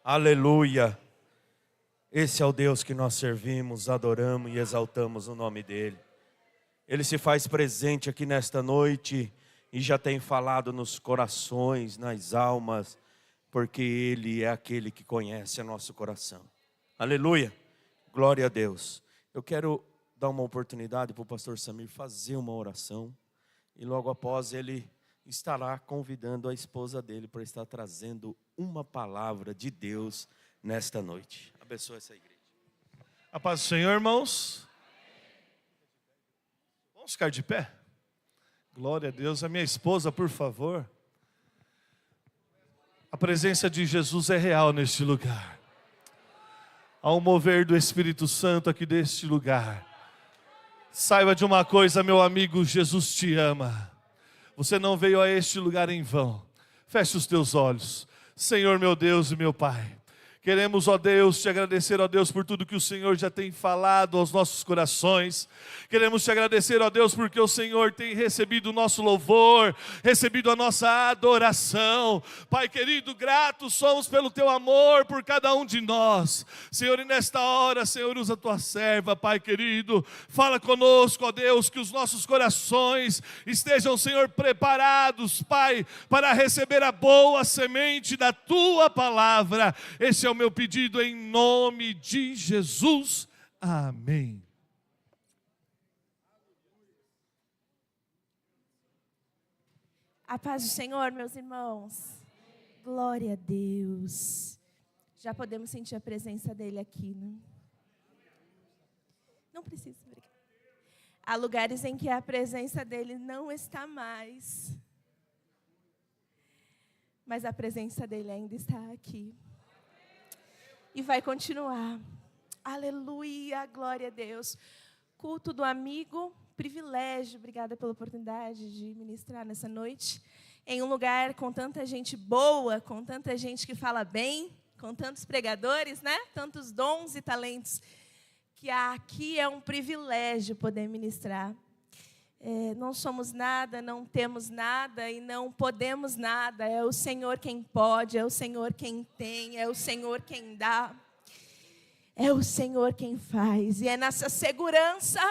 Aleluia. Esse é o Deus que nós servimos, adoramos e exaltamos o nome dEle. Ele se faz presente aqui nesta noite e já tem falado nos corações, nas almas, porque Ele é aquele que conhece o nosso coração. Aleluia. Glória a Deus. Eu quero dar uma oportunidade para o pastor Samir fazer uma oração e logo após ele estará convidando a esposa dele para estar trazendo uma palavra de Deus nesta noite. Abençoe essa igreja. A paz do Senhor, irmãos. Vamos ficar de pé? Glória a Deus. A minha esposa, por favor. A presença de Jesus é real neste lugar. Há um mover do Espírito Santo aqui deste lugar. Saiba de uma coisa, meu amigo, Jesus te ama. Você não veio a este lugar em vão. Feche os teus olhos. Senhor, meu Deus e meu Pai, queremos, ó Deus, te agradecer, ó Deus, por tudo que o Senhor já tem falado aos nossos corações. Queremos te agradecer, ó Deus, porque o Senhor tem recebido o nosso louvor, recebido a nossa adoração. Pai querido, gratos somos pelo teu amor por cada um de nós. Senhor, e nesta hora, Senhor, usa a tua serva, Pai querido. Fala conosco, ó Deus, que os nossos corações estejam, Senhor, preparados, Pai, para receber a boa semente da tua palavra. Esse é o meu pedido em nome de Jesus. Amém. A paz do Senhor, meus irmãos. Glória a Deus. Já podemos sentir a presença dEle aqui, né? Não precisa, obrigada. Há lugares em que a presença dEle não está mais. Mas a presença dEle ainda está aqui. E vai continuar. Aleluia, glória a Deus. Culto do amigo, privilégio. Obrigada pela oportunidade de ministrar nessa noite. Em um lugar com tanta gente boa, com tanta gente que fala bem, com tantos pregadores, né? Tantos dons e talentos. Que aqui é um privilégio poder ministrar. Não somos nada, não temos nada e não podemos nada. É o Senhor quem pode, é o Senhor quem tem, é o Senhor quem dá. É o Senhor quem faz. E é nessa segurança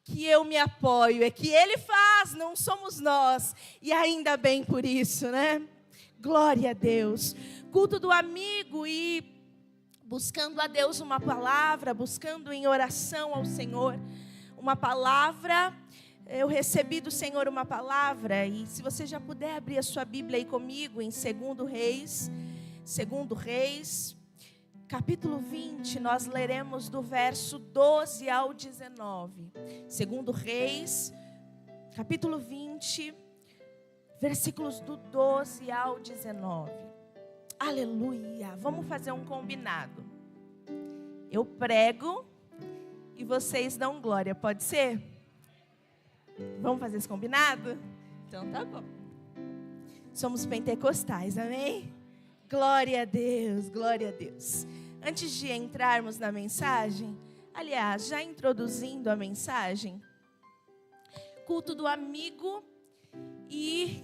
que eu me apoio. É que Ele faz, não somos nós. E ainda bem por isso, né? Glória a Deus. Culto do amigo e buscando a Deus uma palavra, buscando em oração ao Senhor uma palavra. Eu recebi do Senhor uma palavra, e se você já puder abrir a sua Bíblia aí comigo, em 2 Reis, capítulo 20, nós leremos do verso 12 ao 19. 2 Reis, capítulo 20, versículos do 12 ao 19. Aleluia! Vamos fazer um combinado. Eu prego e vocês dão glória, pode ser? Vamos fazer esse combinado? Então tá bom. Somos pentecostais, amém? Glória a Deus, glória a Deus. Antes de entrarmos na mensagem, aliás, já introduzindo a mensagem, culto do amigo e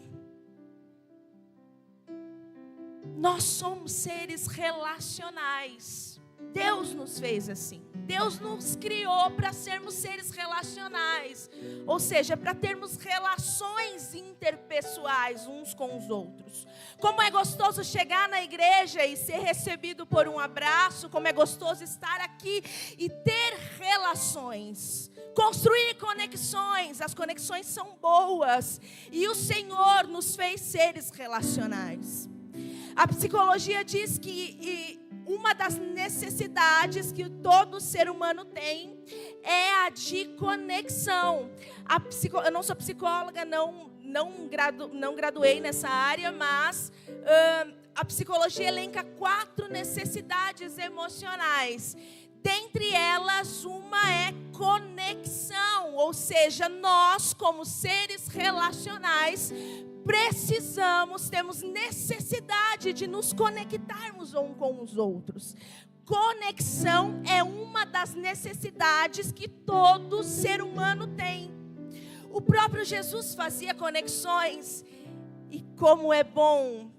nós somos seres relacionais. Deus nos fez assim. Deus nos criou para sermos seres relacionais. Ou seja, para termos relações interpessoais uns com os outros. Como é gostoso chegar na igreja e ser recebido por um abraço. Como é gostoso estar aqui e ter relações. Construir conexões. As conexões são boas. E o Senhor nos fez seres relacionais. A psicologia diz que uma das necessidades que todo ser humano tem é a de conexão. Eu não sou psicóloga, não graduei nessa área, mas a psicologia elenca 4 necessidades emocionais. Dentre elas, uma é conexão, ou seja, nós como seres relacionais temos necessidade de nos conectarmos uns com os outros. Conexão é uma das necessidades que todo ser humano tem. O próprio Jesus fazia conexões. E como é bom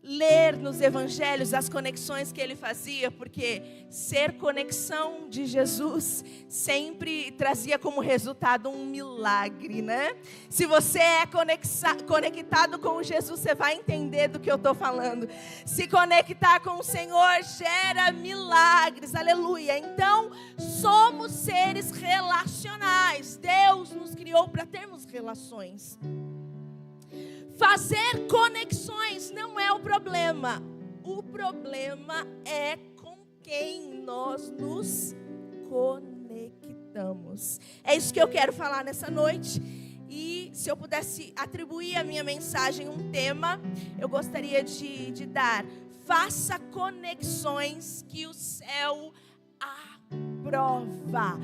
ler nos evangelhos as conexões que ele fazia, porque ser conexão de Jesus sempre trazia como resultado um milagre, né? Se você é conectado com Jesus, você vai entender do que eu estou falando. Se conectar com o Senhor gera milagres, aleluia. Então, somos seres relacionais. Deus nos criou para termos relações. Fazer conexões não é o problema. O problema é com quem nós nos conectamos. É isso que eu quero falar nessa noite. E se eu pudesse atribuir à minha mensagem um tema, eu gostaria de dar: faça conexões que o céu aprova.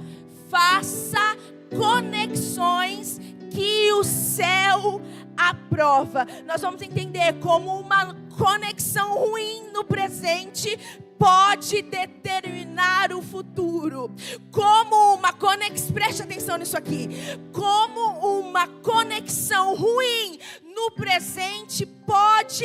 Faça conexões que o céu aprova. Nós vamos entender como uma conexão ruim no presente pode determinar o futuro. Como uma conexão, preste atenção nisso aqui. Como uma conexão ruim no presente pode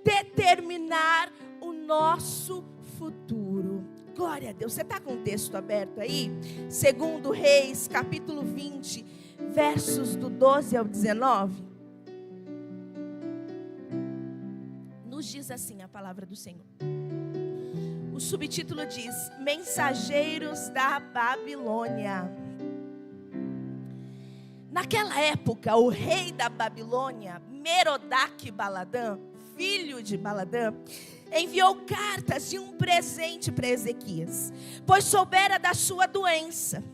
determinar o nosso futuro. Glória a Deus. Você está com o texto aberto aí? 2 Reis, capítulo 20, versos do 12 ao 19. Nos diz assim a palavra do Senhor. O subtítulo diz: Mensageiros da Babilônia. Naquela época, o rei da Babilônia, Merodach-Baladã, filho de Baladã, enviou cartas e um presente para Ezequias, pois soubera da sua doença.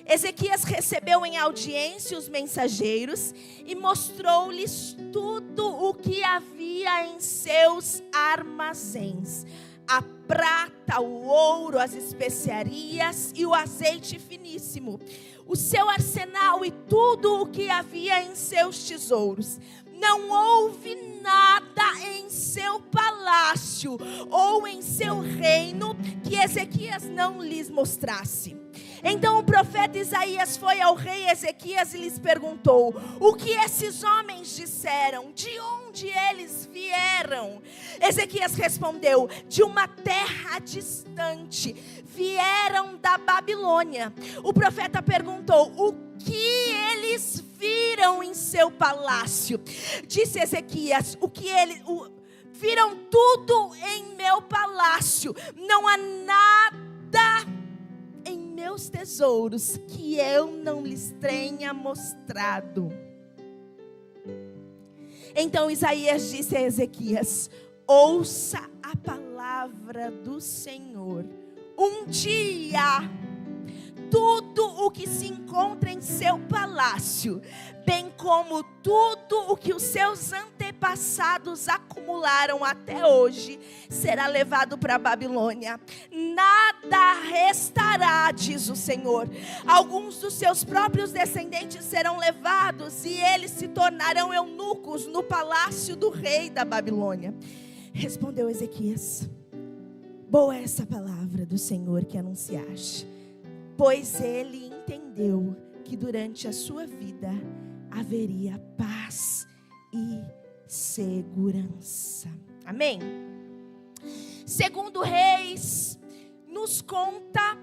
Ezequias recebeu em audiência os mensageiros e mostrou-lhes tudo o que havia em seus armazéns: a prata, o ouro, as especiarias e o azeite finíssimo, o seu arsenal e tudo o que havia em seus tesouros. Não houve nada em seu palácio ou em seu reino que Ezequias não lhes mostrasse. Então o profeta Isaías foi ao rei Ezequias e lhes perguntou: o que esses homens disseram? De onde eles vieram? Ezequias respondeu: de uma terra distante, vieram da Babilônia. O profeta perguntou: o que eles viram em seu palácio? Disse Ezequias: viram tudo em meu palácio. Não há nada em meus tesouros que eu não lhes tenha mostrado. Então Isaías disse a Ezequias: ouça a palavra do Senhor. Um dia, tudo o que se encontra em seu palácio, bem como tudo o que os seus antepassados acumularam até hoje, será levado para a Babilônia. Nada restará, diz o Senhor. Alguns dos seus próprios descendentes serão levados e eles se tornarão eunucos no palácio do rei da Babilônia. Respondeu Ezequias: boa é essa palavra do Senhor que anunciaste. Pois ele entendeu que durante a sua vida haveria paz e segurança. Amém? 2 Reis nos conta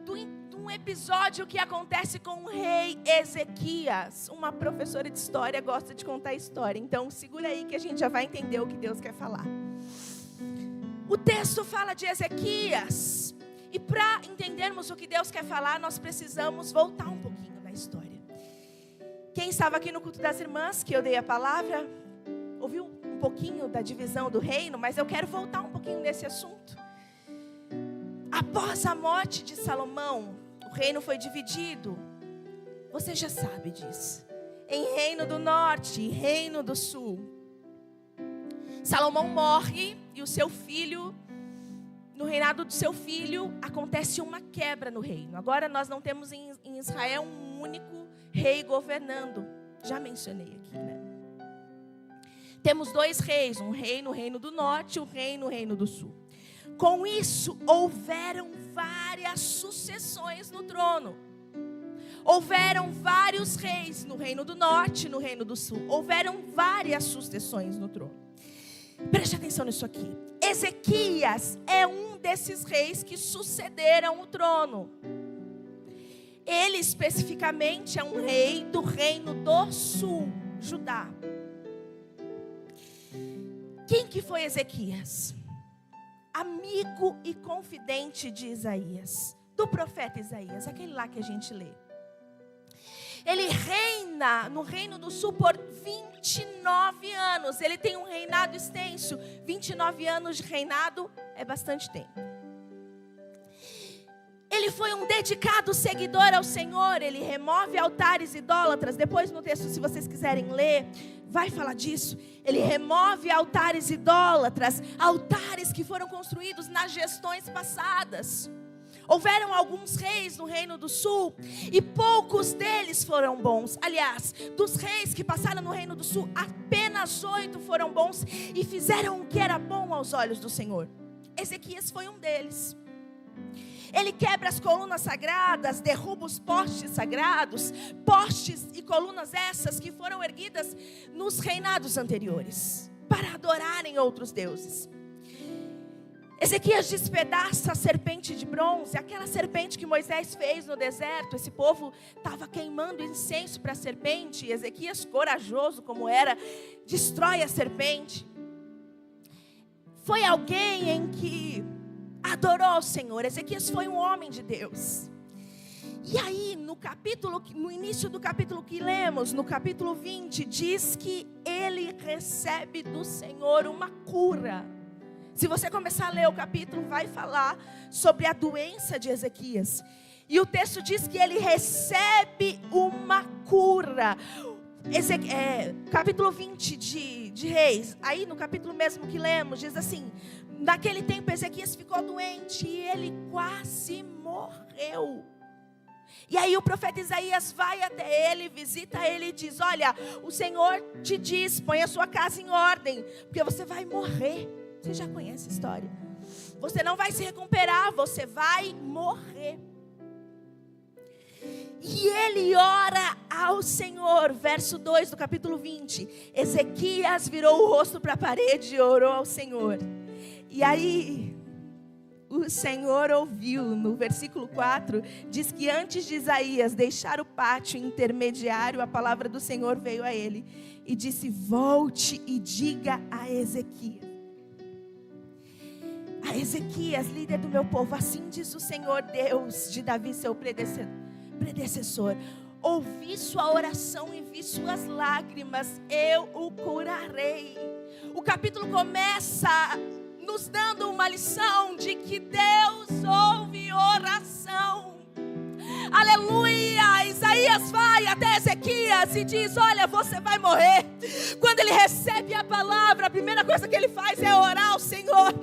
de um episódio que acontece com o rei Ezequias. Uma professora de história gosta de contar história, então segura aí que a gente já vai entender o que Deus quer falar. O texto fala de Ezequias. E para entendermos o que Deus quer falar, nós precisamos voltar um pouquinho na história. Quem estava aqui no culto das irmãs, que eu dei a palavra, ouviu um pouquinho da divisão do reino, mas eu quero voltar um pouquinho nesse assunto. Após a morte de Salomão, o reino foi dividido. Você já sabe disso. Em reino do norte e reino do sul. Salomão morre e o seu filho... No reinado do seu filho, acontece uma quebra no reino. Agora nós não temos em Israel um único rei governando. Já mencionei aqui, né? Temos 2 reis, um rei no reino do norte e um rei no reino do sul. Com isso, houveram várias sucessões no trono. Houveram vários reis no reino do norte e no reino do sul. Houveram várias sucessões no trono. Preste atenção nisso aqui. Ezequias é um desses reis que sucederam o trono. Ele especificamente é um rei do reino do sul, Judá. Quem que foi Ezequias? Amigo e confidente de Isaías, do profeta Isaías, aquele lá que a gente lê. Ele reina no reino do sul por 29 anos. Ele tem um reinado extenso. 29 anos de reinado é bastante tempo. Ele foi um dedicado seguidor ao Senhor. Ele remove altares idólatras. Depois no texto, se vocês quiserem ler, vai falar disso. Ele remove altares idólatras, altares que foram construídos nas gestões passadas. Houveram alguns reis no reino do sul e poucos deles foram bons. Aliás, dos reis que passaram no reino do sul, apenas 8 foram bons e fizeram o que era bom aos olhos do Senhor. Ezequias foi um deles. Ele quebra as colunas sagradas, derruba os postes sagrados, postes e colunas essas que foram erguidas nos reinados anteriores, para adorarem outros deuses. Ezequias despedaça a serpente de bronze, aquela serpente que Moisés fez no deserto. Esse povo estava queimando incenso para a serpente, e Ezequias, corajoso como era, destrói a serpente. Foi alguém em que adorou ao Senhor. Ezequias foi um homem de Deus. E aí, no início do capítulo que lemos, no capítulo 20, diz que ele recebe do Senhor uma cura. Se você começar a ler o capítulo, vai falar sobre a doença de Ezequias. E o texto diz que ele recebe uma cura. Capítulo 20 de Reis, aí no capítulo mesmo que lemos, diz assim: naquele tempo Ezequias ficou doente e ele quase morreu. E aí o profeta Isaías vai até ele, visita ele e diz: olha, o Senhor te diz, põe a sua casa em ordem, porque você vai morrer. Você já conhece a história. Você não vai se recuperar, você vai morrer. E ele ora ao Senhor, verso 2 do capítulo 20. Ezequias virou o rosto para a parede e orou ao Senhor. E aí, o Senhor ouviu, no versículo 4, diz que antes de Isaías deixar o pátio intermediário, a palavra do Senhor veio a ele e disse: volte e diga a Ezequias. A Ezequias, líder do meu povo, assim diz o Senhor Deus de Davi, seu predecessor: ouvi sua oração e vi suas lágrimas, eu o curarei. O capítulo começa nos dando uma lição de que Deus ouve oração. Aleluia! Isaías vai até Ezequias e diz: olha, você vai morrer. Quando ele recebe a palavra, a primeira coisa que ele faz é orar ao Senhor.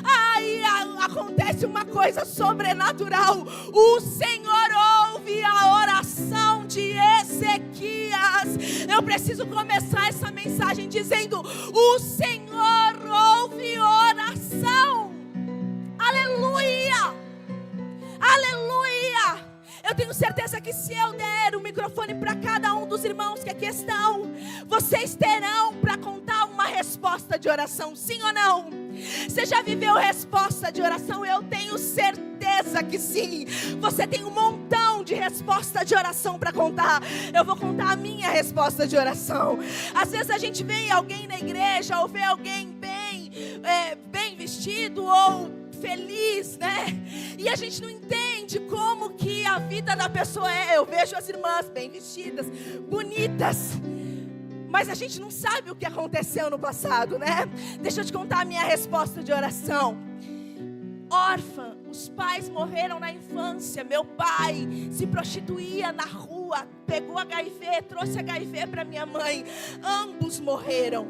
Aí acontece uma coisa sobrenatural. O Senhor ouve a oração de Ezequias. Eu preciso começar essa mensagem dizendo: o Senhor ouve oração. Aleluia! Aleluia! Eu tenho certeza que se eu der o microfone para cada um dos irmãos que aqui estão, vocês terão para contar uma resposta de oração, sim ou não? Você já viveu resposta de oração? Eu tenho certeza que sim. Você tem um montão de resposta de oração para contar. Eu vou contar a minha resposta de oração. Às vezes a gente vê alguém na igreja, ou vê alguém bem vestido, ou feliz, né? E a gente não entende como que a vida da pessoa é. Eu vejo as irmãs bem vestidas, bonitas, mas a gente não sabe o que aconteceu no passado, né? Deixa eu te contar a minha resposta de oração. Órfã, os pais morreram na infância. Meu pai se prostituía na rua, pegou HIV, trouxe HIV para minha mãe. Ambos morreram.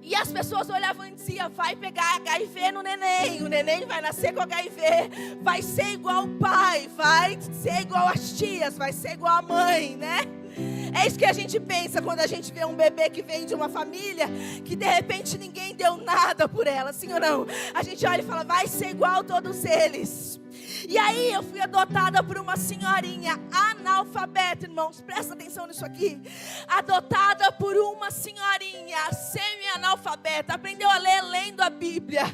E as pessoas olhavam e diziam: vai pegar HIV no neném, o neném vai nascer com HIV, vai ser igual o pai, vai ser igual as tias, vai ser igual a mãe, né? É isso que a gente pensa quando a gente vê um bebê que vem de uma família que de repente ninguém deu nada por ela, sim ou não? A gente olha e fala: vai ser igual a todos eles. E aí eu fui adotada por uma senhorinha analfabeta, irmãos, presta atenção nisso aqui. Adotada por uma senhorinha semi-analfabeta, aprendeu a ler lendo a Bíblia.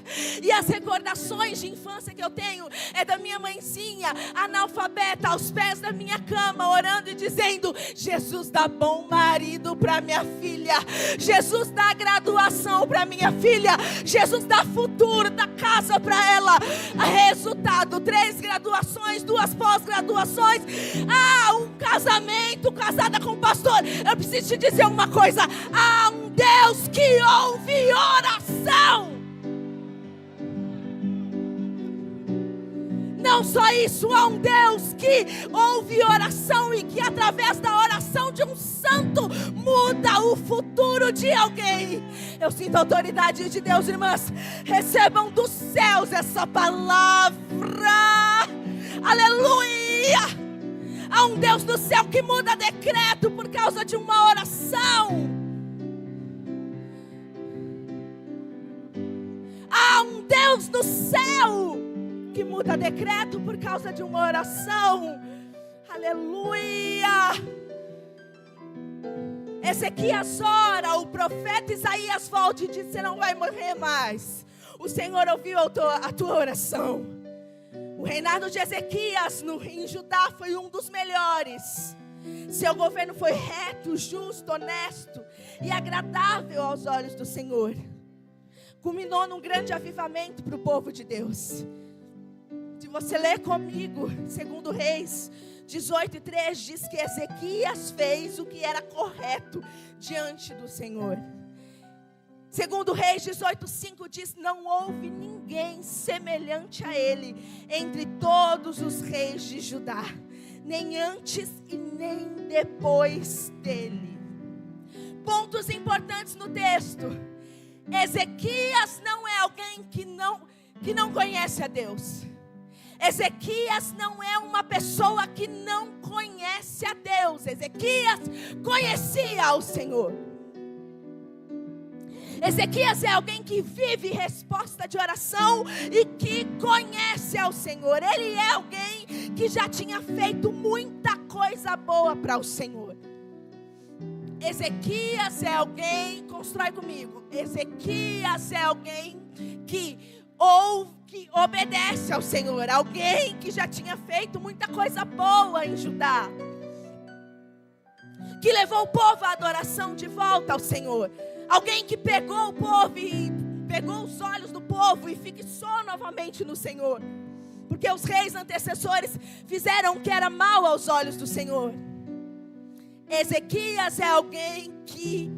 E as recordações de infância que eu tenho é da minha mãezinha analfabeta aos pés da minha cama, orando e dizendo: Jesus dá bom marido para minha filha, Jesus dá graduação para minha filha, Jesus dá futuro, dá casa para ela. Resultado: 3 graduações, 2 pós-graduações, um casamento, casada com um pastor. Eu preciso te dizer uma coisa: há um Deus que ouve oração. Não só isso, há um Deus que ouve oração e que através da oração de um santo muda o futuro de alguém. Eu sinto a autoridade de Deus, irmãs. Recebam dos céus essa palavra. Aleluia! Há um Deus do céu que muda decreto por causa de uma oração. Há um Deus do céu que muda decreto por causa de uma oração. Aleluia! Ezequias ora, o profeta Isaías volta e diz: você não vai morrer mais. O Senhor ouviu a tua oração. O reinado de Ezequias em Judá foi um dos melhores. Seu governo foi reto, justo, honesto e agradável aos olhos do Senhor. Culminou num grande avivamento para o povo de Deus. Se você ler comigo, 2 Reis 18:3, diz que Ezequias fez o que era correto diante do Senhor. 2 Reis 18:5 diz: não houve ninguém semelhante a ele entre todos os reis de Judá, nem antes e nem depois dele. Pontos importantes no texto: Ezequias não é alguém que não conhece a Deus. Ezequias não é uma pessoa que não conhece a Deus. Ezequias conhecia o Senhor. Ezequias é alguém que vive resposta de oração e que conhece ao Senhor. Ele é alguém que já tinha feito muita coisa boa para o Senhor. Ezequias é alguém, constrói comigo. Ezequias é alguém que obedece ao Senhor, alguém que já tinha feito muita coisa boa em Judá, que levou o povo à adoração de volta ao Senhor, alguém que pegou o povo e pegou os olhos do povo e fixou novamente no Senhor, porque os reis antecessores fizeram o que era mal aos olhos do Senhor. Ezequias é alguém que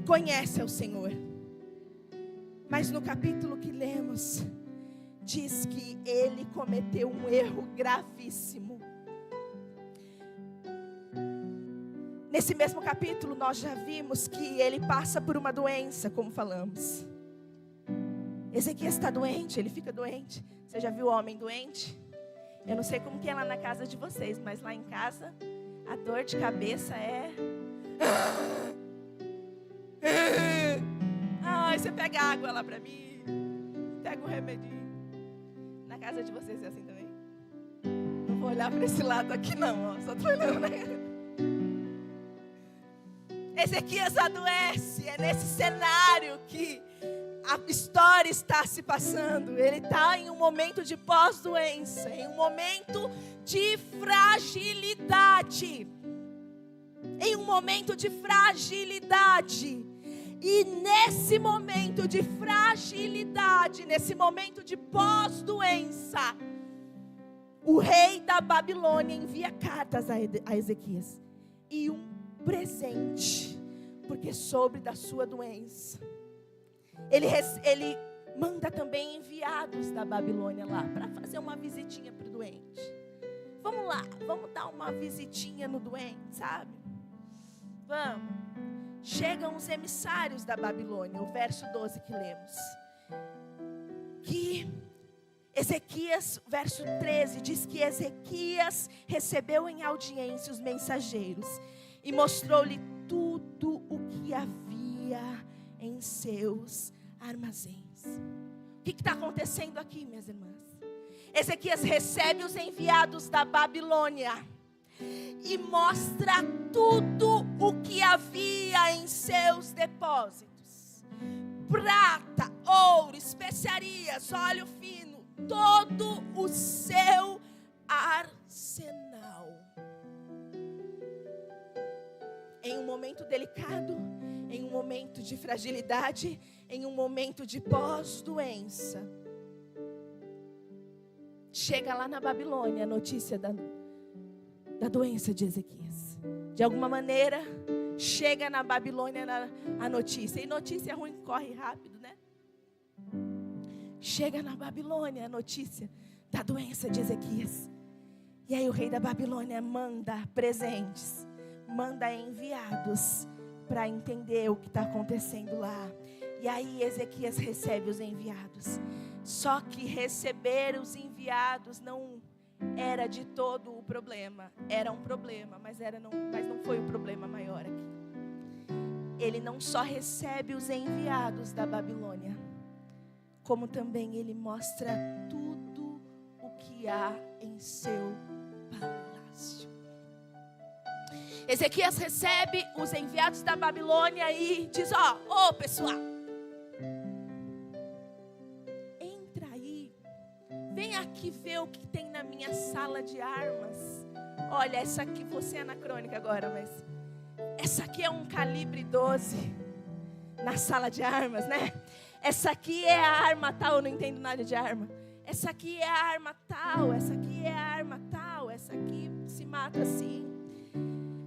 conhece ao Senhor, mas no capítulo que lemos, diz que ele cometeu um erro gravíssimo. Nesse mesmo capítulo nós já vimos que ele passa por uma doença, como falamos. Ezequias está doente, ele fica doente. Você já viu o homem doente? Eu não sei como que é lá na casa de vocês, mas lá em casa a dor de cabeça é... Ai, você pega água lá pra mim, pega um remedinho. Na casa de vocês é assim também? Não vou olhar para esse lado aqui não, ó, só tô olhando, né? Ezequias adoece, é nesse cenário que a história está se passando. Ele está em um momento de pós-doença, em um momento de fragilidade. Em um momento de fragilidade. E nesse momento de fragilidade, nesse momento de pós-doença, o rei da Babilônia envia cartas a Ezequias e um presente, porque soube da sua doença. Ele manda também enviados da Babilônia lá para fazer uma visitinha para o doente. Vamos lá, vamos dar uma visitinha no doente, sabe? Vamos. Chegam os emissários da Babilônia, o verso 12 que lemos. Que Ezequias, verso 13, diz que Ezequias recebeu em audiência os mensageiros e mostrou-lhe tudo o que havia em seus armazéns. O que está acontecendo aqui, minhas irmãs? Ezequias recebe os enviados da Babilônia e mostra tudo o que havia em seus depósitos: prata, ouro, especiarias, óleo fino, todo o seu arsenal. Em um momento delicado, em um momento de fragilidade, em um momento de pós-doença, chega lá na Babilônia a notícia da doença de Ezequias. De alguma maneira, chega na Babilônia a notícia. E notícia ruim corre rápido, né? Chega na Babilônia a notícia da doença de Ezequias. E aí o rei da Babilônia manda presentes, manda enviados para entender o que está acontecendo lá. E aí Ezequias recebe os enviados. Só que receber os enviados não era de todo o problema. Era um problema, mas não foi o problema maior aqui. Ele não só recebe os enviados da Babilônia, como também ele mostra tudo o que há em seu palácio. Ezequias recebe os enviados da Babilônia e diz: ó, pessoal, entra aí, vem aqui ver o que tem na minha sala de armas. Olha, essa aqui, você é anacrônica agora, mas essa aqui é um calibre 12 na sala de armas, né? Essa aqui é a arma tal, eu não entendo nada de arma. Essa aqui é a arma tal, essa aqui é a arma tal, essa aqui se mata assim.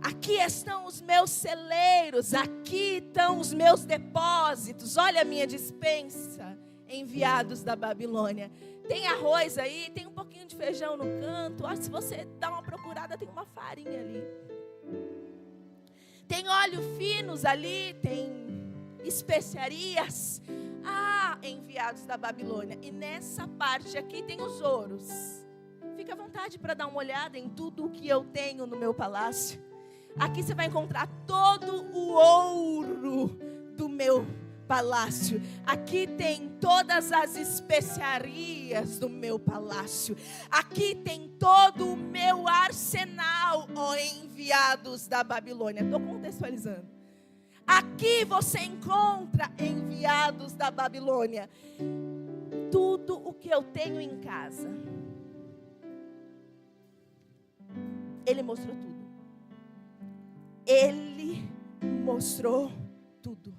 Aqui estão os meus celeiros, aqui estão os meus depósitos. Olha a minha despensa, enviados da Babilônia. Tem arroz aí, tem um pouquinho de feijão no canto. Se você dá uma procurada, tem uma farinha ali. Tem óleo finos ali, tem especiarias. Enviados da Babilônia. E nessa parte aqui tem os ouros. Fica à vontade para dar uma olhada em tudo o que eu tenho no meu palácio. Aqui você vai encontrar todo o ouro do meu palácio. Aqui tem todas as especiarias do meu palácio. Aqui tem todo o meu arsenal, ó enviados da Babilônia. Estou contextualizando. Aqui você encontra enviados da Babilônia. Tudo o que eu tenho em casa. Ele mostrou tudo. Ele mostrou tudo.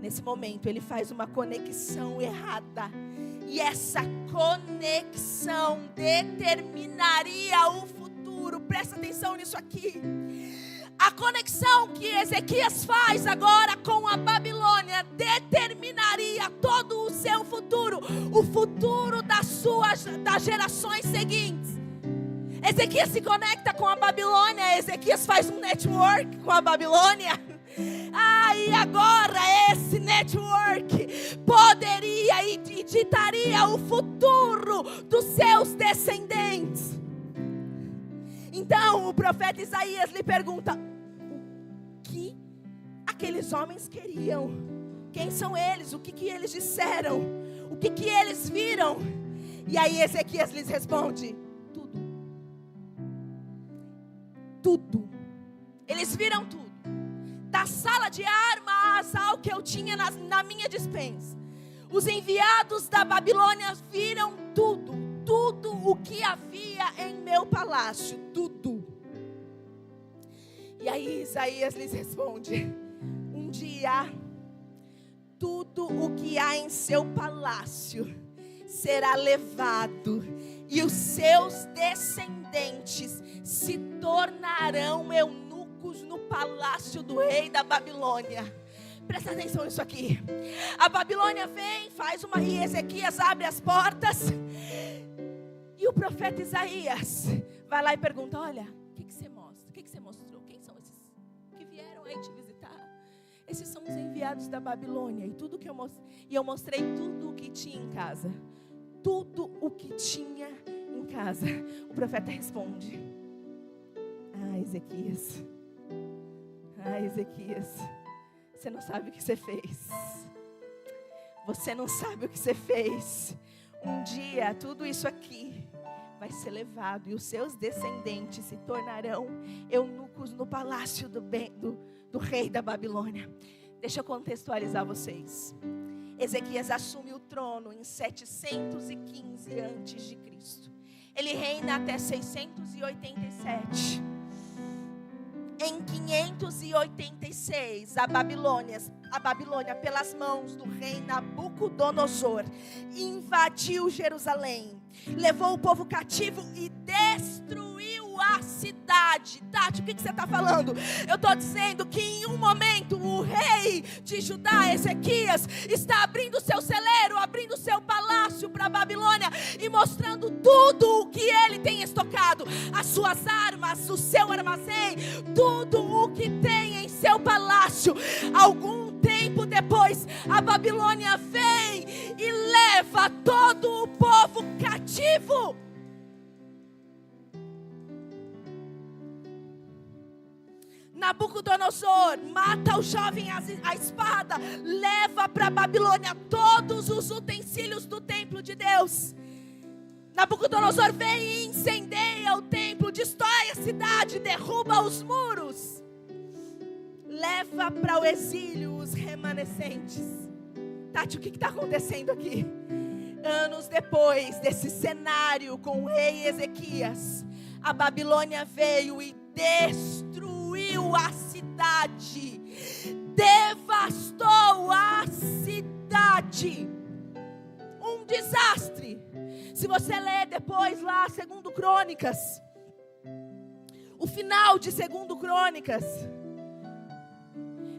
Nesse momento ele faz uma conexão errada. E essa conexão determinaria o futuro. Presta atenção nisso aqui. A conexão que Ezequias faz agora com a Babilônia determinaria todo o seu futuro, o futuro das gerações seguintes. Ezequias se conecta com a Babilônia, Ezequias faz um network com a Babilônia. E agora esse network poderia e ditaria o futuro dos seus descendentes. Então o profeta Isaías lhe pergunta: o que aqueles homens queriam? Quem são eles? O que eles disseram? O que eles viram? E aí Ezequias lhes responde: tudo. Eles viram tudo. Da sala de armas ao que eu tinha na minha despensa. Os enviados da Babilônia viram tudo. Tudo o que havia em meu palácio. Tudo. E aí Isaías lhes responde: um dia, tudo o que há em seu palácio será levado, e os seus descendentes se tornarão eunucos no palácio do rei da Babilônia. Presta atenção nisso aqui. A Babilônia vem, e Ezequias abre as portas. E o profeta Isaías vai lá e pergunta: olha, o que você mostra? O que você mostrou? Quem são esses que vieram aí te visitar? Esses são os enviados da Babilônia. E tudo que eu mostrei tudo o que tinha em casa. Tudo o que tinha em casa. O profeta responde: Ezequias, Ezequias, você não sabe o que você fez. Você não sabe o que você fez. Um dia, tudo isso aqui vai ser levado e os seus descendentes se tornarão eunucos no palácio do rei da Babilônia. Deixa eu contextualizar vocês. Ezequias assume o trono em 715 a.C. Ele reina até 687. Em 586, a Babilônia, pelas mãos do rei Nabucodonosor, invadiu Jerusalém, levou o povo cativo e destruiu a cidade. Tati, o que você está falando? Eu estou dizendo que em um momento o rei de Judá, Ezequias, está abrindo seu celeiro, abrindo seu palácio para a Babilônia e mostrando tudo o que ele tem estocado, as suas armas, o seu armazém, tudo o que tem em seu palácio. Algum tempo depois, a Babilônia vem e leva todo o povo cativo. Nabucodonosor mata o jovem à espada, leva para a Babilônia todos os utensílios do templo de Deus. Nabucodonosor vem e incendeia o templo, destrói a cidade, derruba os muros, leva para o exílio os remanescentes. Tati, o que está acontecendo aqui? Anos depois desse cenário com o rei Ezequias, a Babilônia veio e destruiu a cidade, devastou a cidade, um desastre. Se você ler depois lá 2 Crônicas, o final de 2 Crônicas,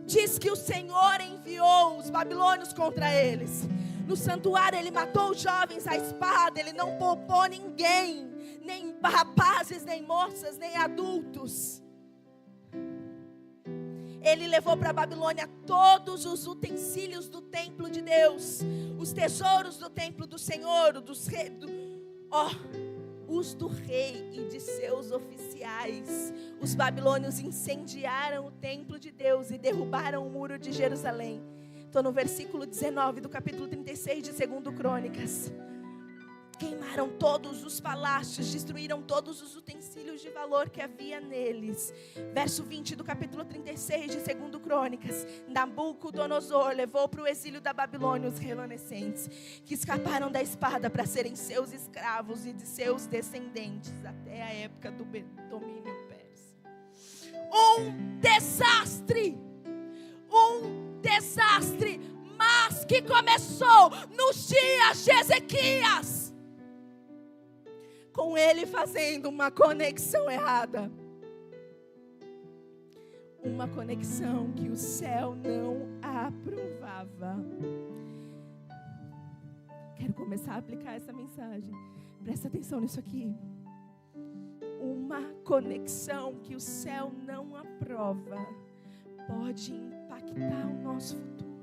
diz que o Senhor enviou os babilônios contra eles. No santuário ele matou os jovens à espada, ele não poupou ninguém, nem rapazes, nem moças, nem adultos. Ele levou para a Babilônia todos os utensílios do templo de Deus, os tesouros do templo do Senhor, os do rei e de seus oficiais. Os babilônios incendiaram o templo de Deus e derrubaram o muro de Jerusalém. Estou no versículo 19 do capítulo 36 de 2 Crônicas. Queimaram todos os palácios, destruíram todos os utensílios de valor que havia neles. Verso 20 do capítulo 36 de 2 Crônicas. Nabucodonosor levou para o exílio da Babilônia os remanescentes, que escaparam da espada para serem seus escravos e de seus descendentes até a época do domínio persa. Um desastre, mas que começou nos dias de Ezequias, com ele fazendo uma conexão errada. Uma conexão que o céu não aprovava. Quero começar a aplicar essa mensagem. Presta atenção nisso aqui. Uma conexão que o céu não aprova pode impactar o nosso futuro.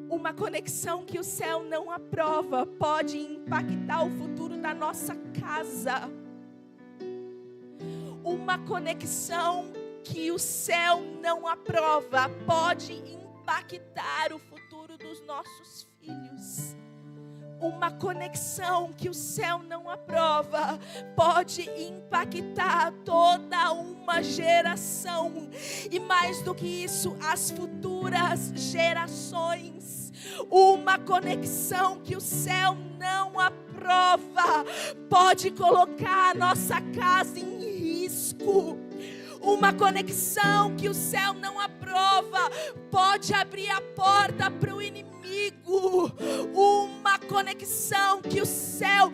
Uma conexão que o céu não aprova pode impactar o futuro da nossa casa. Uma conexão que o céu não aprova pode impactar o futuro dos nossos filhos. Uma conexão que o céu não aprova pode impactar toda uma geração. E mais do que isso, as futuras gerações. Uma conexão que o céu não aprova pode colocar a nossa casa em risco. Uma conexão que o céu não aprova pode abrir a porta para o inimigo. Uma conexão que o céu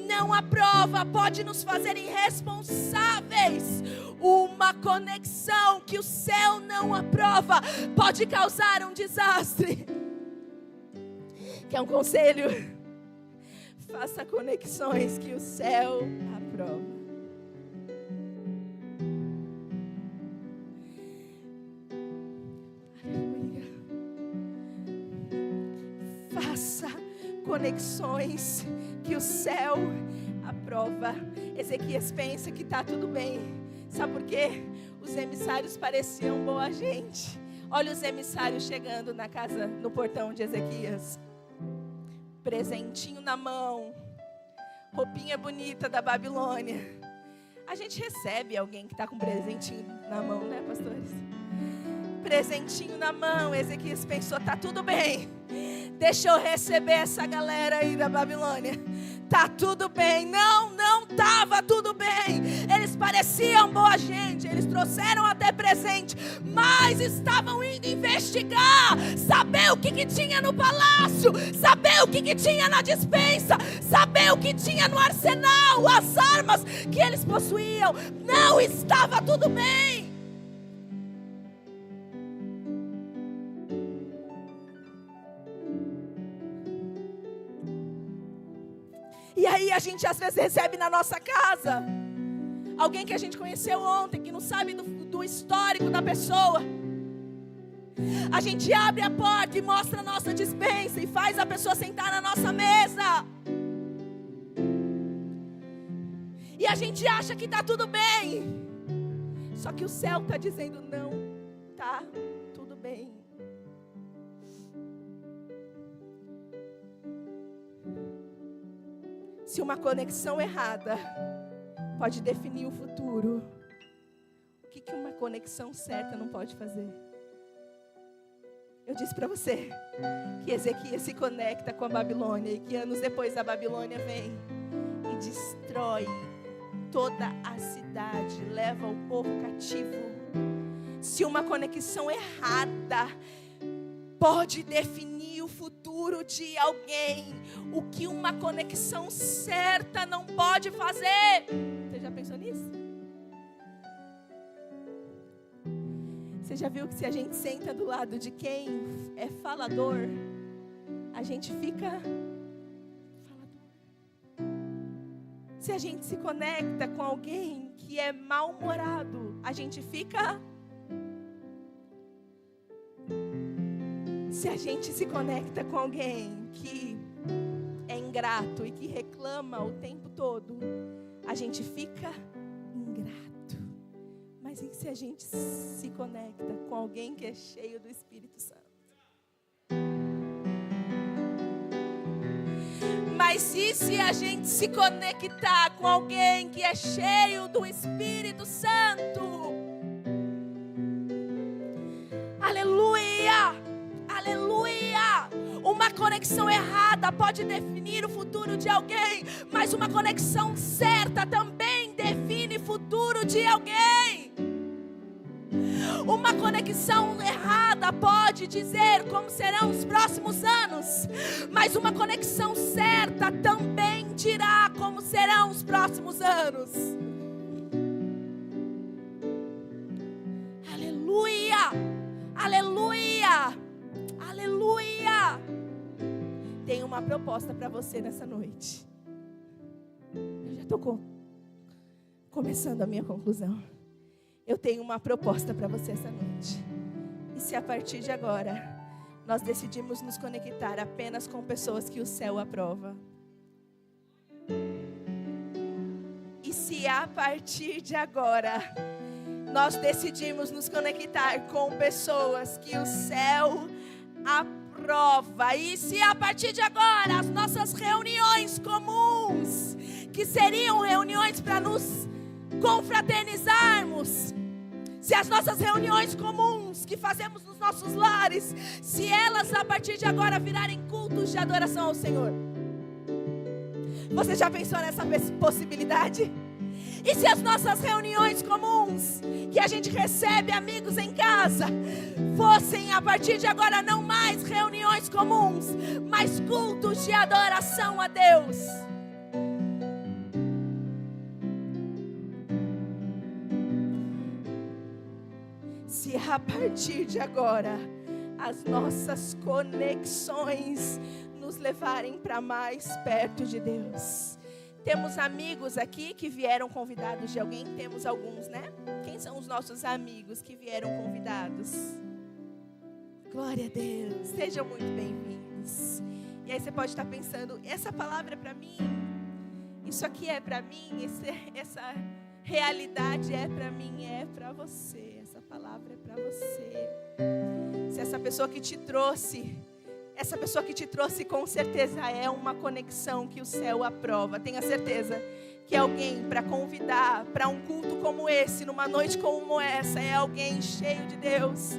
não aprova pode nos fazer irresponsáveis. Uma conexão que o céu não aprova pode causar um desastre. Quer um conselho? Faça conexões que o céu aprova. Conexões que o céu aprova. Ezequias pensa que está tudo bem. Sabe por quê? Os emissários pareciam boa gente. Olha os emissários chegando na casa, no portão de Ezequias. Presentinho na mão. Roupinha bonita da Babilônia. A gente recebe alguém que está com presentinho na mão, né, pastores? Presentinho na mão. Ezequias pensou, tá tudo bem. Deixa eu receber essa galera aí da Babilônia. Tá tudo bem. Não estava tudo bem. Eles pareciam boa gente. Eles trouxeram até presente. Mas estavam indo investigar. Saber o que tinha no palácio. Saber o que tinha na despensa. Saber o que tinha no arsenal. As armas que eles possuíam. Não estava tudo bem. E aí a gente às vezes recebe na nossa casa alguém que a gente conheceu ontem, que não sabe do histórico da pessoa. A gente abre a porta e mostra a nossa despensa e faz a pessoa sentar na nossa mesa. E a gente acha que está tudo bem. Só que o céu está dizendo, não está tudo bem. Se uma conexão errada pode definir o futuro, o que uma conexão certa não pode fazer? Eu disse para você que Ezequias se conecta com a Babilônia e que anos depois a Babilônia vem e destrói toda a cidade, leva o povo cativo. Se uma conexão errada pode definir o futuro de alguém, o que uma conexão certa não pode fazer? Você já pensou nisso? Você já viu que se a gente senta do lado de quem é falador, a gente fica falador? Se a gente se conecta com alguém que é mal-humorado, a gente fica... Se a gente se conecta com alguém que é ingrato e que reclama o tempo todo, a gente fica ingrato. Mas e se a gente se conecta com alguém que é cheio do Espírito Santo? Mas e se a gente se conectar com alguém que é cheio do Espírito Santo? Aleluia! Aleluia! Uma conexão errada pode definir o futuro de alguém, mas uma conexão certa também define o futuro de alguém. Uma conexão errada pode dizer como serão os próximos anos, mas uma conexão certa também dirá como serão os próximos anos. Aleluia! Aleluia! Aleluia! Tenho uma proposta para você nessa noite. Eu já estou começando a minha conclusão. Eu tenho uma proposta para você essa noite. E se a partir de agora nós decidimos nos conectar apenas com pessoas que o céu aprova? E se a partir de agora nós decidimos nos conectar com pessoas que o céu aprova? E se a partir de agora as nossas reuniões comuns, que seriam reuniões para nos confraternizarmos, se as nossas reuniões comuns que fazemos nos nossos lares, se elas a partir de agora virarem cultos de adoração ao Senhor? Você já pensou nessa possibilidade? E se as nossas reuniões comuns, que a gente recebe amigos em casa, fossem a partir de agora não mais reuniões comuns, mas cultos de adoração a Deus? Se a partir de agora as nossas conexões nos levarem para mais perto de Deus. Temos amigos aqui que vieram convidados de alguém? Temos alguns, né? Quem são os nossos amigos que vieram convidados? Glória a Deus, sejam muito bem-vindos. E aí você pode estar pensando, essa palavra é para mim? Isso aqui é para mim? Essa realidade é para mim? É para você essa palavra. palavra é para você. Se essa pessoa que te trouxe, com certeza é uma conexão que o céu aprova. Tenha certeza que alguém para convidar para um culto como esse, numa noite como essa, é alguém cheio de Deus.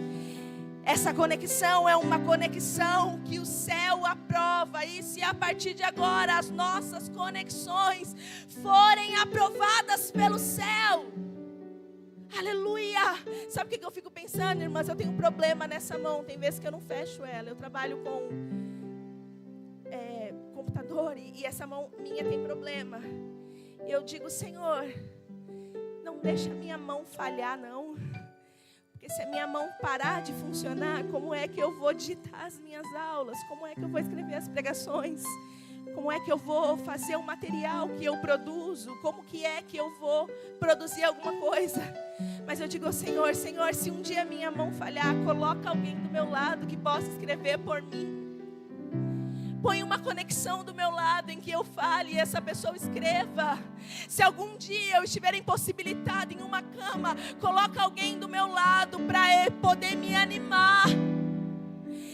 Essa conexão é uma conexão que o céu aprova. E se a partir de agora as nossas conexões forem aprovadas pelo céu, aleluia! Sabe o que eu fico pensando, irmãs? Eu tenho um problema nessa mão. Tem vezes que eu não fecho ela. Eu trabalho com computador e essa mão minha tem problema. E eu digo, Senhor, não deixa a minha mão falhar, não. Porque se a minha mão parar de funcionar, como é que eu vou digitar as minhas aulas? Como é que eu vou escrever as pregações? Como é que eu vou fazer o material que eu produzo? Como que é que eu vou produzir alguma coisa? Mas eu digo, Senhor, se um dia minha mão falhar, coloca alguém do meu lado que possa escrever por mim. Põe uma conexão do meu lado em que eu fale e essa pessoa escreva. Se algum dia eu estiver impossibilitada em uma cama, coloca alguém do meu lado para poder me animar.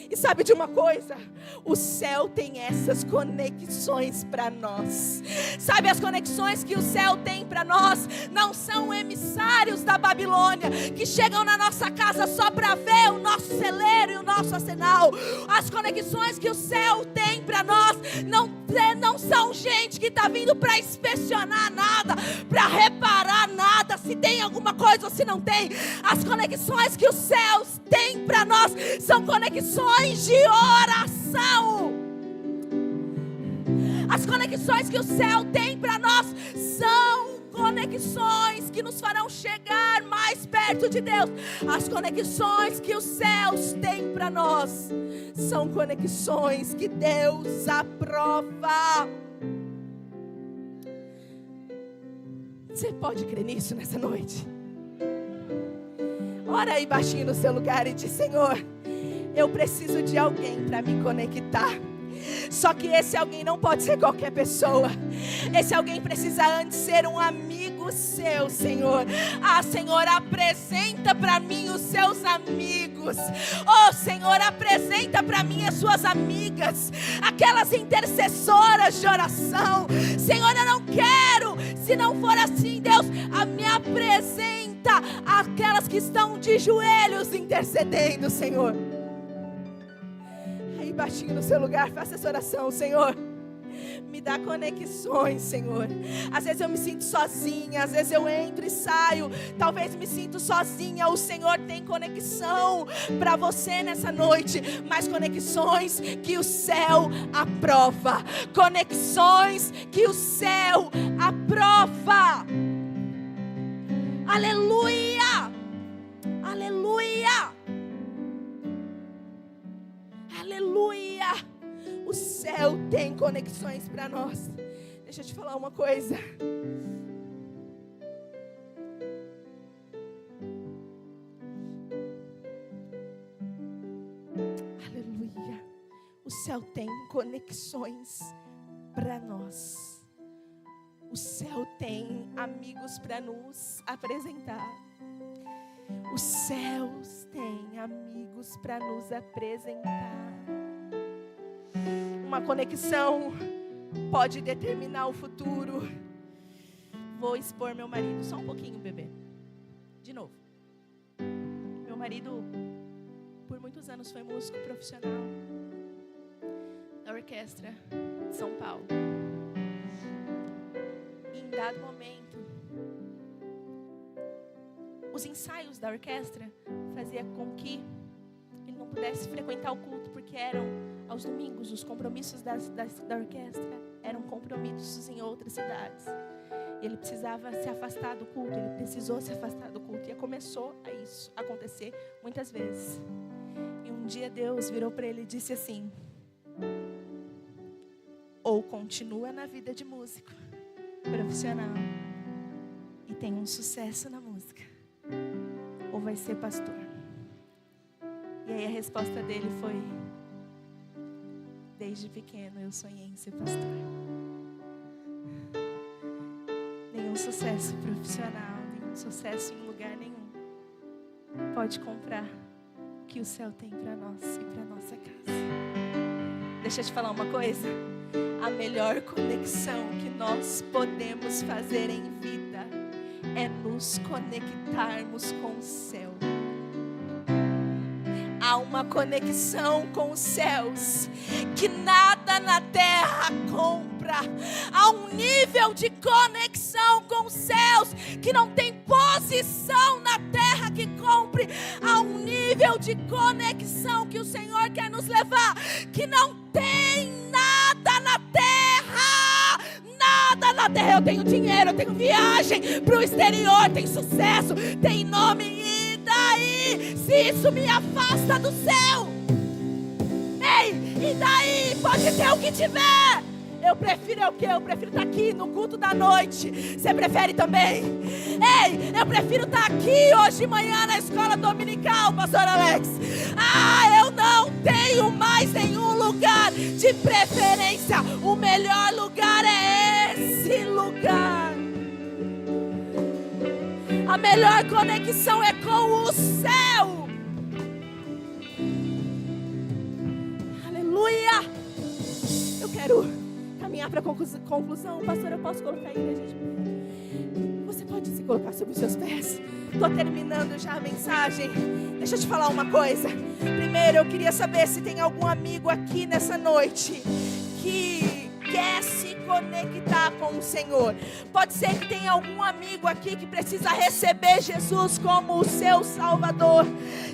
E sabe de uma coisa? O céu tem essas conexões para nós. Sabe, as conexões que o céu tem para nós não são emissários da Babilônia que chegam na nossa casa só para ver o nosso celeiro e o nosso arsenal. As conexões que o céu tem para nós não são gente que está vindo para inspecionar nada, para reparar nada, se tem alguma coisa ou se não tem. As conexões que os céus têm para nós são conexões de oração. As conexões que o céu tem para nós são conexões que nos farão chegar mais perto de Deus. As conexões que os céus têm para nós são conexões que Deus aprova. Você pode crer nisso nessa noite? Ora aí baixinho no seu lugar e diz, Senhor, eu preciso de alguém para me conectar. Só que esse alguém não pode ser qualquer pessoa. Esse alguém precisa antes ser um amigo seu, Senhor. Ah, Senhor, apresenta para mim os seus amigos. Oh, Senhor, apresenta para mim as suas amigas, aquelas intercessoras de oração. Senhor, eu não quero, se não for assim, Deus, me apresenta aquelas que estão de joelhos intercedendo, Senhor. Baixinho no seu lugar, faça essa oração, Senhor. Me dá conexões, Senhor. Às vezes eu me sinto sozinha, às vezes eu entro e saio, talvez me sinto sozinha. O Senhor tem conexão para você nessa noite, mas conexões que o céu aprova. Conexões que o céu aprova. Aleluia! Aleluia! Aleluia! O céu tem conexões para nós. Deixa eu te falar uma coisa. Aleluia! O céu tem conexões para nós. O céu tem amigos para nos apresentar. Os céus têm amigos para nos apresentar. Uma conexão pode determinar o futuro. Vou expor meu marido, só um pouquinho, bebê. De novo. Meu marido, por muitos anos, foi músico profissional da orquestra de São Paulo. E em dado momento, os ensaios da orquestra faziam com que ele não pudesse frequentar o culto, porque eram aos domingos. Os compromissos da orquestra eram compromissos em outras cidades. Ele precisava se afastar do culto, ele precisou se afastar do culto. E começou a isso acontecer muitas vezes. E um dia Deus virou para ele e disse assim: ou continua na vida de músico profissional e tem um sucesso na música, ou vai ser pastor. E aí a resposta dele foi: desde pequeno eu sonhei em ser pastor. Nenhum sucesso profissional, nenhum sucesso em lugar nenhum. pode comprar o que o céu tem para nós e para nossa casa. Deixa eu te falar uma coisa. A melhor conexão que nós podemos fazer em vida é nos conectarmos com o céu. Há uma conexão com os céus que nada na terra compra. Há um nível de conexão com os céus que não tem posição na terra que compre. Há um nível de conexão que o Senhor quer nos levar, que não tem nada na terra. Nada na terra. Eu tenho dinheiro, eu tenho viagem para o exterior, tenho sucesso, tem nome. E daí, se isso me afasta do céu? Ei, e daí? Pode ter o que tiver. Eu prefiro o quê? Eu prefiro estar aqui no culto da noite. Você prefere também? Ei, eu prefiro estar aqui hoje de manhã na escola dominical, pastor Alex. Eu não tenho mais nenhum lugar de preferência. O melhor lugar é esse lugar. A melhor conexão é com o céu. Aleluia. Eu quero caminhar para a conclusão. Pastor, eu posso colocar a igreja de pé? Você pode se colocar sobre os seus pés? Estou terminando já a mensagem. Deixa eu te falar uma coisa. Primeiro, eu queria saber se tem algum amigo aqui nessa noite que quer se conectar com o Senhor. Pode ser que tenha algum amigo aqui que precisa receber Jesus como o seu Salvador,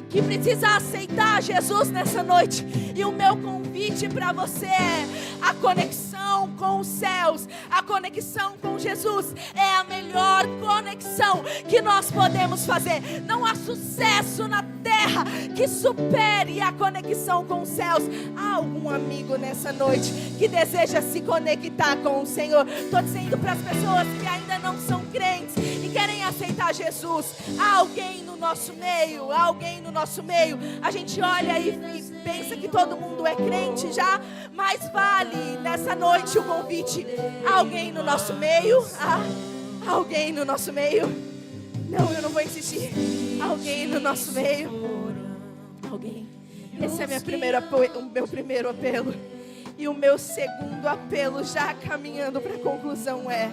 que precisa aceitar Jesus nessa noite. E o meu convite para você é: a conexão com os céus, a conexão com Jesus é a melhor conexão que nós podemos fazer. Não há sucesso na terra que supere a conexão com os céus. Há algum amigo nessa noite que deseja se conectar com o Senhor? Estou dizendo para as pessoas que ainda não são crentes e querem aceitar Jesus. Há alguém no nosso meio? Há alguém no nosso meio? A gente olha e pensa que todo mundo é crente já, mas vale nessa noite o convite. Há alguém no nosso meio? Há alguém no nosso meio? Não, eu não vou insistir. Alguém no nosso meio? Alguém? Esse é o meu primeiro apelo. E o meu segundo apelo, já caminhando para a conclusão, é: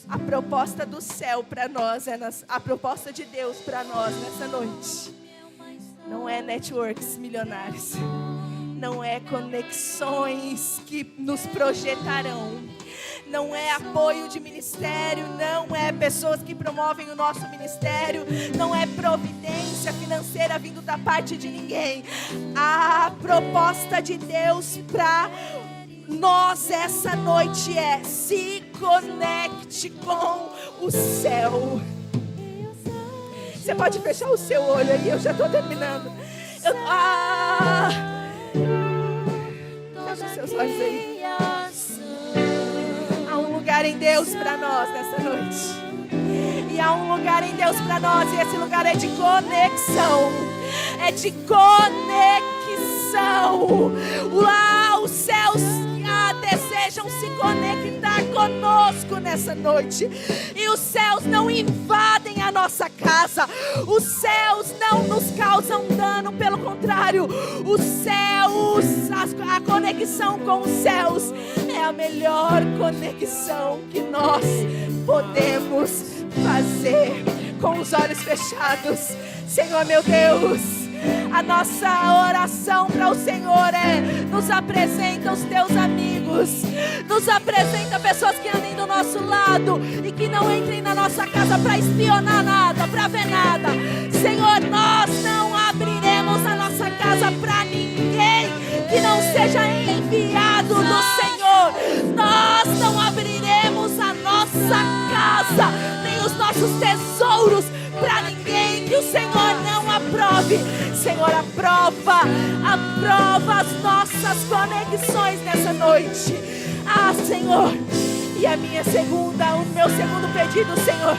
a proposta do céu para nós, a proposta de Deus para nós nessa noite, não é networks milionários, não é conexões que nos projetarão, não é apoio de ministério, não é pessoas que promovem o nosso ministério, não é providência financeira vindo da parte de ninguém. A proposta de Deus para nós essa noite é: se conecte com o céu. Você pode fechar o seu olho aí, eu já estou terminando. Fecha os seus olhos aí. Há um lugar em Deus para nós nessa noite. E há um lugar em Deus para nós, e esse lugar é de conexão. É de conexão. Lá os céus desejam se conectar conosco nessa noite. E os céus não invadem a nossa casa. Os céus não nos causam dano, pelo contrário, os céus, a conexão com os céus é a melhor conexão que nós podemos fazer. Com os olhos fechados, Senhor meu Deus, a nossa oração para o Senhor é: nos apresenta os teus amigos, nos apresenta pessoas que andem do nosso lado e que não entrem na nossa casa para espionar nada, para ver nada. Senhor, nós não abriremos a nossa casa para ninguém que não seja enviado do Senhor. Nós não abriremos a nossa casa, nem os nossos tesouros, para ninguém que o Senhor não aprove. Senhor, aprova as nossas conexões nessa noite. Senhor, e o meu segundo pedido, Senhor,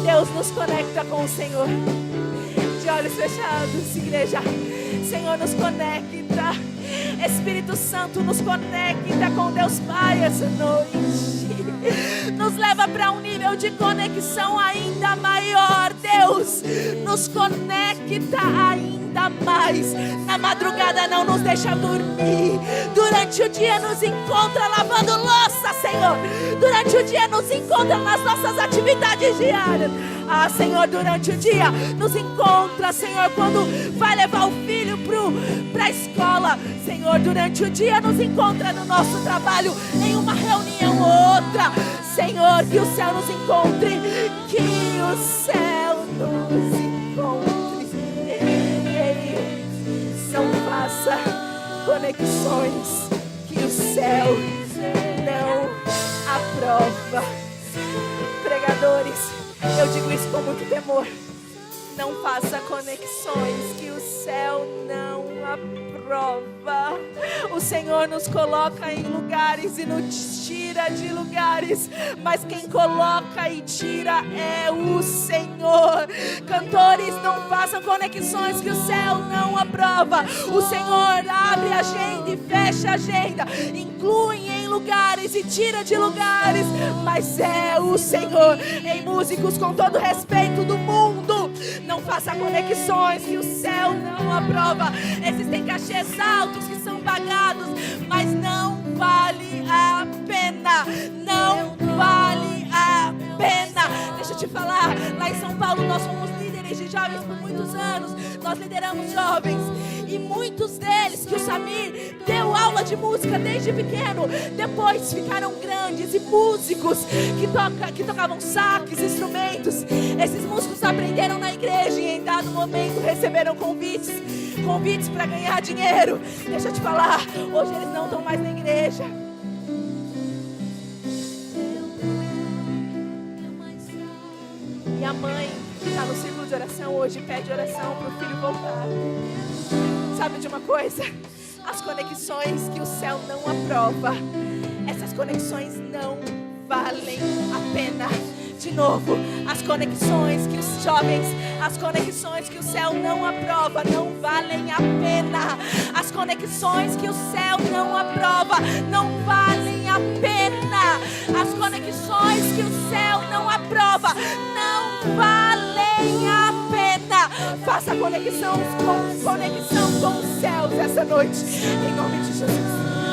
Deus, nos conecta com o Senhor. De olhos fechados, igreja. Senhor, nos conecta. Espírito Santo, nos conecta com Deus Pai essa noite. Nos leva para um nível de conexão ainda maior. Deus, Deus, nos conecta ainda mais. Na madrugada não nos deixa dormir. Durante o dia nos encontra lavando louça, Senhor. Durante o dia nos encontra nas nossas atividades diárias. Ah, Senhor, durante o dia nos encontra, Senhor, quando vai levar o filho para a escola. Senhor, durante o dia nos encontra no nosso trabalho, em uma reunião ou outra. Senhor, que o céu nos encontre, que o céu nos encontre. Não faça conexões que o céu não aprova. Pregadores, eu digo isso com muito temor. Não faça conexões que o céu não aprova. O Senhor nos coloca em lugares e nos tira de lugares, mas quem coloca e tira é o Senhor. Cantores, não façam conexões que o céu não aprova. O Senhor abre a agenda e fecha a agenda, inclui em lugares e tira de lugares, mas é o Senhor. Em músicos, com todo respeito do mundo, não faça conexões que o céu não aprova. Existem cachês altos que são pagados, mas não vale a pena. Não vale a pena. Deixa eu te falar, lá em São Paulo nós fomos líderes de jovens por muitos anos. Nós lideramos jovens e muitos deles, que o Samir deu aula de música desde pequeno, depois ficaram grandes e músicos que tocavam saques, instrumentos. Esses músicos aprenderam na igreja e em dado momento receberam convites para ganhar dinheiro. Deixa eu te falar, hoje eles não estão mais na igreja. E a mãe que está no círculo de oração hoje pede oração para o filho voltar. Sabe de uma coisa? As conexões que o céu não aprova, essas conexões não valem a pena. De novo, as conexões que os jovens, as conexões que o céu não aprova, não valem a pena. As conexões que o céu não aprova, não valem a pena. As conexões que o céu não aprova, não valem a pena. Faça conexão com os céus essa noite, em nome de Jesus.